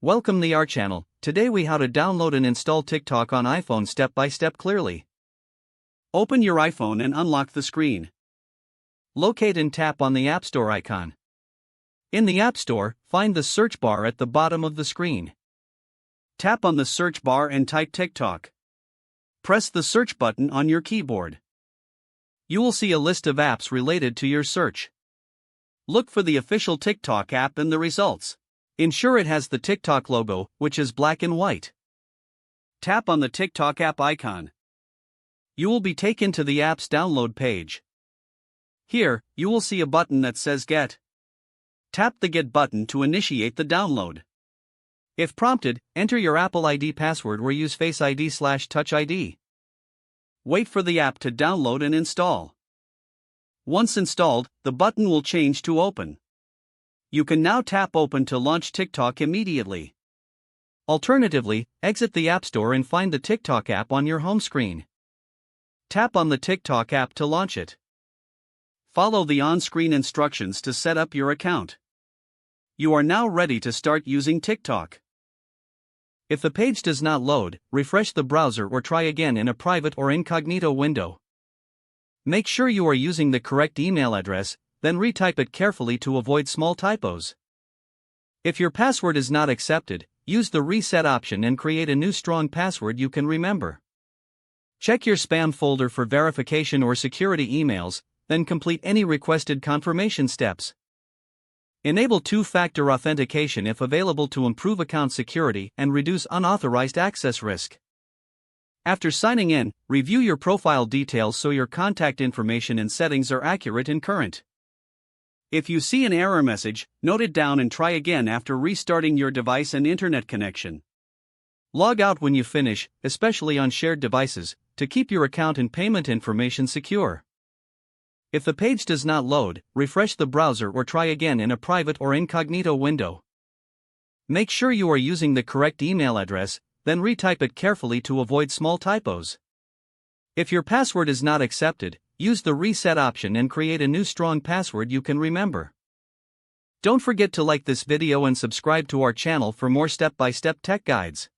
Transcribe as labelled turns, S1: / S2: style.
S1: Welcome to our channel. Today we how to download and install TikTok on iPhone step by step clearly. Open your iPhone and unlock the screen. Locate and tap on the App Store icon. In the App Store, find the search bar at the bottom of the screen. Tap on the search bar and type TikTok. Press the search button on your keyboard. You will see a list of apps related to your search. Look for the official TikTok app in the results. Ensure it has the TikTok logo, which is black and white. Tap on the TikTok app icon. You will be taken to the app's download page. Here, you will see a button that says Get. Tap the Get button to initiate the download. If prompted, enter your Apple ID password or use Face ID/Touch ID. Wait for the app to download and install. Once installed, the button will change to Open. You can now tap Open to launch TikTok immediately. Alternatively, exit the App Store and find the TikTok app on your home screen. Tap on the TikTok app to launch it. Follow the on-screen instructions to set up your account. You are now ready to start using TikTok. If the page does not load, refresh the browser or try again in a private or incognito window. Make sure you are using the correct email address, then retype it carefully to avoid small typos. If your password is not accepted, use the reset option and create a new strong password you can remember. Check your spam folder for verification or security emails, then complete any requested confirmation steps. Enable two-factor authentication if available to improve account security and reduce unauthorized access risk. After signing in, review your profile details so your contact information and settings are accurate and current. If you see an error message, note it down and try again after restarting your device and internet connection. Log out when you finish, especially on shared devices, to keep your account and payment information secure. If the page does not load, refresh the browser or try again in a private or incognito window. Make sure you are using the correct email address, then retype it carefully to avoid small typos. If your password is not accepted, use the reset option and create a new strong password you can remember. Don't forget to like this video and subscribe to our channel for more step-by-step tech guides.